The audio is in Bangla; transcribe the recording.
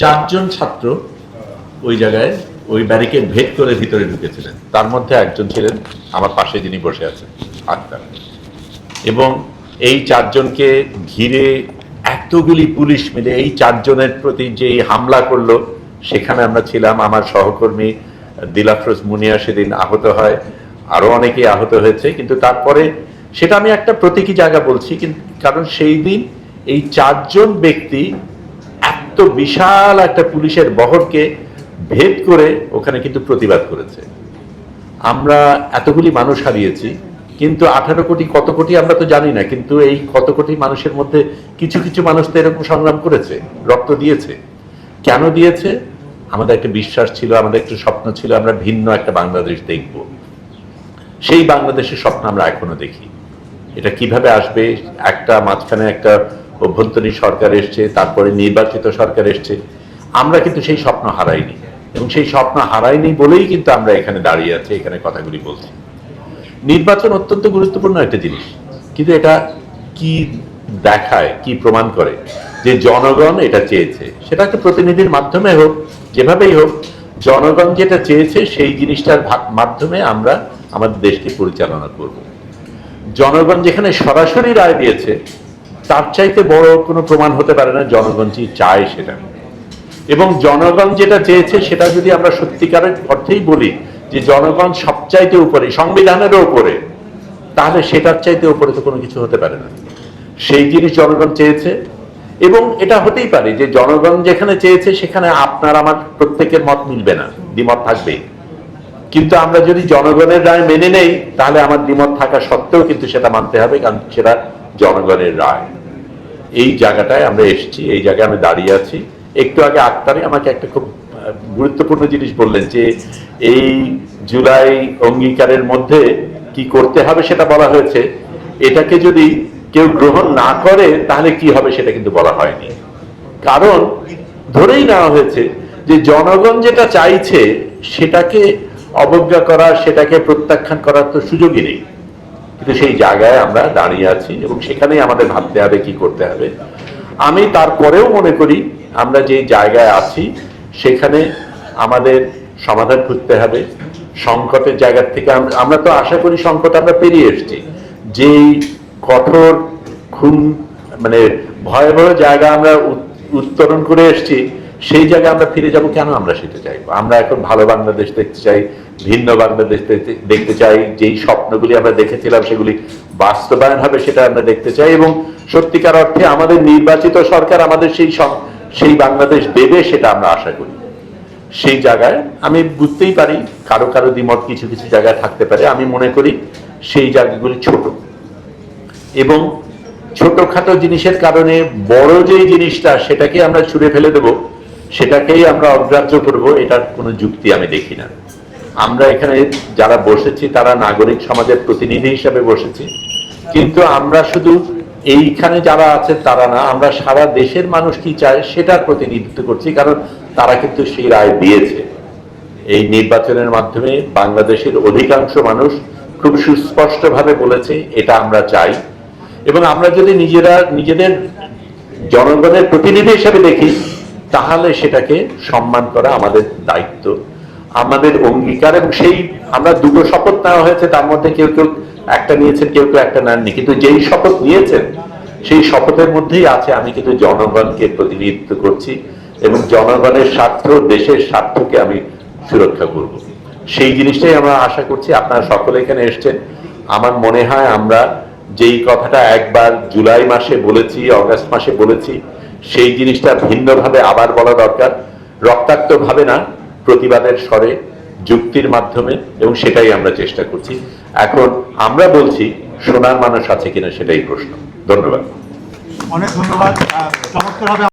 চারজন ছাত্র ওই জায়গায় ওই ব্যারিকেড ভেদ করে ভিতরে ঢুকেছিলেন। তার মধ্যে একজন ছিলেন আমার পাশে, যিনি বসে আছেন, আক্তার। এবং এই চারজনকে ঘিরে এতগুলি পুলিশ মিলে এই চারজনের প্রতি যে হামলা করলো, সেখানে আমরা ছিলাম। আমার সহকর্মী দিলাফরোজ মুনিয়া সেদিন আহত হয়, আরো অনেকেই আহত হয়েছে। কিন্তু তারপরে সেটা আমি একটা প্রতীকী জায়গা বলছি, কিন্তু কারণ সেই দিন এই চারজন ব্যক্তি এত বিশাল একটা পুলিশের বহরকে ভেদ করে ওখানে কিন্তু প্রতিবাদ করেছে। আমরা এতগুলি মানুষ হারিয়েছি, কিন্তু 18 কোটি কত কোটি আমরা তো জানি না, কিন্তু এই কত কোটি মানুষের মধ্যে কিছু কিছু মানুষ তো এরকম সংগ্রাম করেছে, রক্ত দিয়েছে। কেন দিয়েছে? আমাদের একটা বিশ্বাস ছিল, আমাদের একটা স্বপ্ন ছিল, আমরা ভিন্ন একটা বাংলাদেশ দেখব। সেই বাংলাদেশের স্বপ্ন আমরা এখনো দেখি। এটা কিভাবে আসবে? একটা মাঝখানে একটা অভ্যন্তরীণ সরকার এসছে, তারপরে নির্বাচিত সরকার এসছে। আমরা কিন্তু সেই স্বপ্ন হারাইনি, এবং সেই স্বপ্ন হারাইনি বলেই কিন্তু আমরা এখানে দাঁড়িয়ে আছি, এখানে কথাগুলি বলছি। নির্বাচন অত্যন্ত গুরুত্বপূর্ণ একটা জিনিস, কিন্তু এটা কি দেখায়, কি প্রমাণ করে যে জনগণ এটা চেয়েছে? সেটা একটা প্রতিনিধির মাধ্যমে হোক, যেভাবেই হোক, জনগণ যেটা চেয়েছে সেই জিনিসটার মাধ্যমে আমরা আমাদের দেশকে পরিচালনা করব। জনগণ যেখানে সরাসরি রায় দিয়েছে, তার চাইতে বড় কোনো প্রমাণ হতে পারে না জনগণ কি চায় সেটা। এবং জনগণ যেটা চেয়েছে সেটা যদি আমরা সত্যিকারের অর্থেই বলি যে জনগণ সবচাইতে উপরে, সংবিধানেরও উপরে, তাহলে সেটার চাইতে উপরে তো কোনো কিছু হতে পারে না। সেই জিনিস জনগণ চেয়েছে, এবং এটা হতেই পারে যে জনগণ যেখানে চেয়েছে সেখানে আপনার আমার প্রত্যেকের মত মিলবে না, দ্বিমত থাকবেই। কিন্তু আমরা যদি জনগণের রায় মেনে নেই, তাহলে আমার দ্বিমত থাকা সত্ত্বেও কিন্তু সেটা মানতে হবে, কারণ সেটা জনগণের রায়। এই জায়গাটায় আমরা এসেছি, এই জায়গায় আমি দাঁড়িয়ে আছি। একটু আগে আক্তারে আমাকে একটা খুব গুরুত্বপূর্ণ জিনিস বললেন যে এই জুলাই অঙ্গীকারের মধ্যে কি করতে হবে সেটা বলা হয়েছে। এটাকে যদি কেউ গ্রহণ না করে তাহলে কি হবে সেটা কিন্তু বলা হয়নি। কারণ ধরেই নেওয়া হয়েছে যে জনগণ যেটা চাইছে সেটাকে অবজ্ঞা করা, সেটাকে প্রত্যাখ্যান করার তো সুযোগই নেই। কিন্তু সেই জায়গায় আমরা দাঁড়িয়ে আছি, এবং সেখানেই আমাদের ভাবতে হবে কি করতে হবে। আমি তারপরেও মনে করি আমরা যে জায়গায় আছি সেখানে আমাদের সমাধান খুঁজতে হবে। সংকটের জায়গা থেকে আমরা তো আশা করি সংকট আমরা পেরিয়ে এসেছি। যেই কঠোর খুন, মানে ভয়াবহ জায়গা আমরা উত্তরণ করে এসেছি, সেই জায়গায় আমরা ফিরে যাব কেন? আমরা সেটা চাইবো। আমরা এখন ভালো বাংলাদেশ দেখতে চাই, ভিন্ন বাংলাদেশ দেখতে চাই। যেই স্বপ্নগুলি আমরা দেখেছিলাম সেগুলি বাস্তবায়ন হবে সেটা আমরা দেখতে চাই, এবং সত্যিকার অর্থে আমাদের নির্বাচিত সরকার আমাদের সেই বাংলাদেশ দেবে সেটা আমরা আশা করি। সেই জায়গায় আমি বুঝতেই পারি কারো কারো দ্বিমত কিছু কিছু জায়গায় থাকতে পারে। আমি মনে করি সেই জায়গাগুলি ছোট, এবং ছোটখাটো জিনিসের কারণে বড় যেই জিনিসটা সেটাকে আমরা ছুঁড়ে ফেলে দেব, সেটাকেই আমরা অগ্রাহ্য করব, এটার কোনো যুক্তি আমি দেখি না। আমরা এখানে যারা বসেছি তারা নাগরিক সমাজের প্রতিনিধি হিসেবে বসেছি, কিন্তু আমরা শুধু এইখানে যারা আছে তারা না, আমরা সারা দেশের মানুষ কি চায় সেটার প্রতিনিধিত্ব করছি। কারণ তারা কিন্তু সেই রায় দিয়েছে। এই নির্বাচনের মাধ্যমে বাংলাদেশের অধিকাংশ মানুষ খুব সুস্পষ্টভাবে বলেছে এটা আমরা চাই, এবং আমরা যদি নিজেদের জনগণের প্রতিনিধি হিসেবে দেখি তাহলে সেটাকে সম্মান করা আমাদের দায়িত্ব, আমাদের অঙ্গীকার। এবং সেই আমরা দুটো শপথ নেওয়া হয়েছে, তার মধ্যে কেউ কেউ একটা নিয়েছেন, কেউ কেউ একটা নেননি, কিন্তু যেই শপথ নিয়েছেন সেই শপথের মধ্যেই আছে আমি কিন্তু জনগণকে প্রতিনিধিত্ব করছি, এবং জনগণের স্বার্থ, দেশের স্বার্থকে আমি সুরক্ষা করব। সেই জিনিসটাই আমরা আশা করছি। আপনারা সকলে এখানে এসছেন। আমার মনে হয় আমরা যেই কথাটা একবার জুলাই মাসে বলেছি, অগাস্ট মাসে বলেছি, সেই জিনিসটা ভিন্নভাবে আবার বলা দরকার। রক্তাক্ত ভাবে না, প্রতিবাদের স্বরে, যুক্তির মাধ্যমে, এবং সেটাই আমরা চেষ্টা করছি। এখন আমরা বলছি শোনার মানুষ আছে কিনা সেটাই প্রশ্ন। ধন্যবাদ। অনেক ধন্যবাদ। চমৎকারভাবে